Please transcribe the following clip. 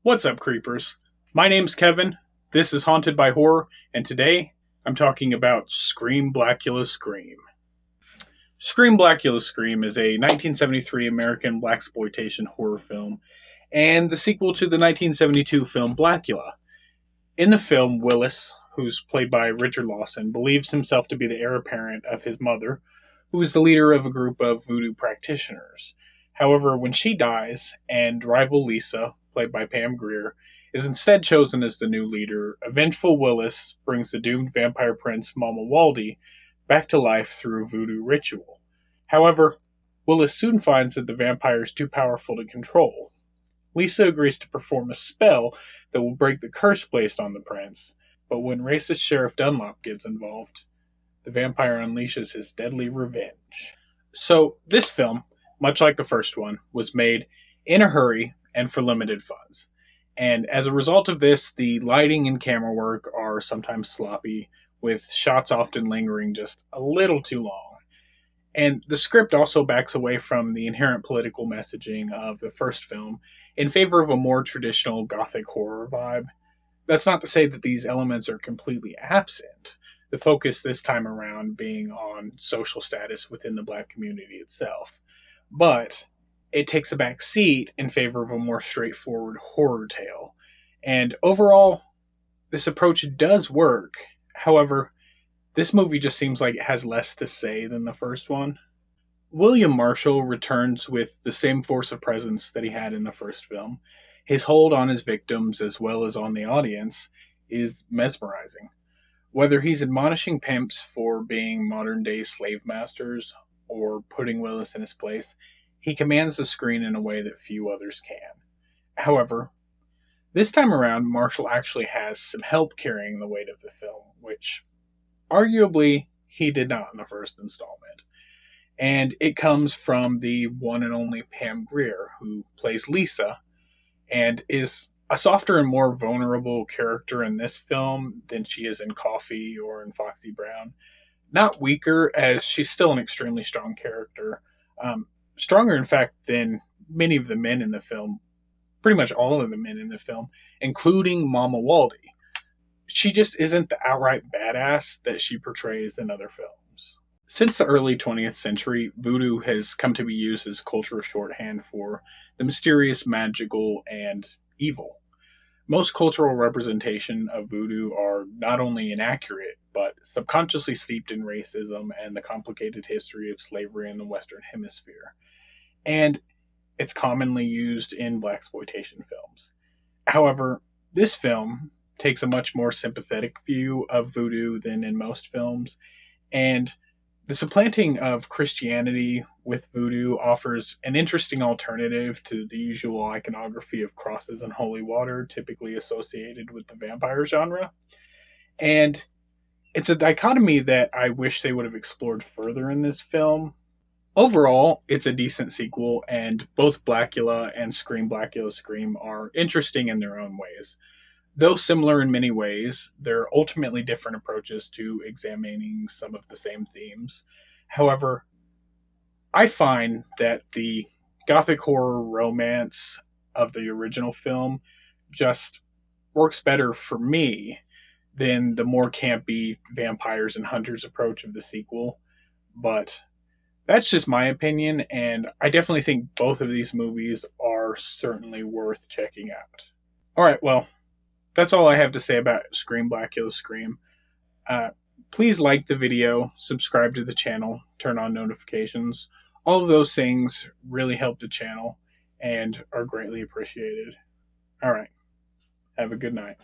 What's up, creepers? My name's Kevin. This is Haunted by Horror, and today I'm talking about Scream Blacula Scream. Scream Blacula Scream is a 1973 American Blaxploitation horror film and the sequel to the 1972 film Blacula. In the film, Willis, who's played by Richard Lawson, believes himself to be the heir apparent of his mother, who is the leader of a group of voodoo practitioners. However, when she dies, and rival Lisa, played by Pam Grier, is instead chosen as the new leader, a vengeful Willis brings the doomed vampire prince Mama Waldy back to life through a voodoo ritual. However, Willis soon finds that the vampire is too powerful to control. Lisa agrees to perform a spell that will break the curse placed on the prince, but when racist Sheriff Dunlop gets involved, the vampire unleashes his deadly revenge. So, this film, much like the first one, was made in a hurry and for limited funds. And as a result of this, the lighting and camera work are sometimes sloppy, with shots often lingering just a little too long. And the script also backs away from the inherent political messaging of the first film in favor of a more traditional gothic horror vibe. That's not to say that these elements are completely absent, the focus this time around being on social status within the black community itself. But it takes a back seat in favor of a more straightforward horror tale. And overall, this approach does work. However, this movie just seems like it has less to say than the first one. William Marshall returns with the same force of presence that he had in the first film. His hold on his victims, as well as on the audience, is mesmerizing. Whether he's admonishing pimps for being modern day slave masters or putting Willis in his place, he commands the screen in a way that few others can. However, this time around, Marshall actually has some help carrying the weight of the film, which arguably he did not in the first installment. And it comes from the one and only Pam Grier, who plays Lisa, and is a softer and more vulnerable character in this film than she is in Coffee or in Foxy Brown. Not weaker, as she's still an extremely strong character. Stronger, in fact, than many of the men in the film, pretty much all of the men in the film, including Mama Waldy. She just isn't the outright badass that she portrays in other films. Since the early 20th century, voodoo has come to be used as cultural shorthand for the mysterious, magical, and evil. Most cultural representation of voodoo are not only inaccurate, but subconsciously steeped in racism and the complicated history of slavery in the Western Hemisphere. And it's commonly used in blaxploitation films. However, this film takes a much more sympathetic view of voodoo than in most films, and the supplanting of Christianity with voodoo offers an interesting alternative to the usual iconography of crosses and holy water typically associated with the vampire genre. And it's a dichotomy that I wish they would have explored further in this film. Overall, it's a decent sequel, and both Blacula and Scream Blacula Scream are interesting in their own ways. Though similar in many ways, they're ultimately different approaches to examining some of the same themes. However, I find that the gothic horror romance of the original film just works better for me than the more campy vampires and hunters approach of the sequel. But that's just my opinion, and I definitely think both of these movies are certainly worth checking out. Alright, well, that's all I have to say about Scream Blacula Scream. Please like the video, subscribe to the channel, turn on notifications. All of those things really help the channel and are greatly appreciated. Alright, have a good night.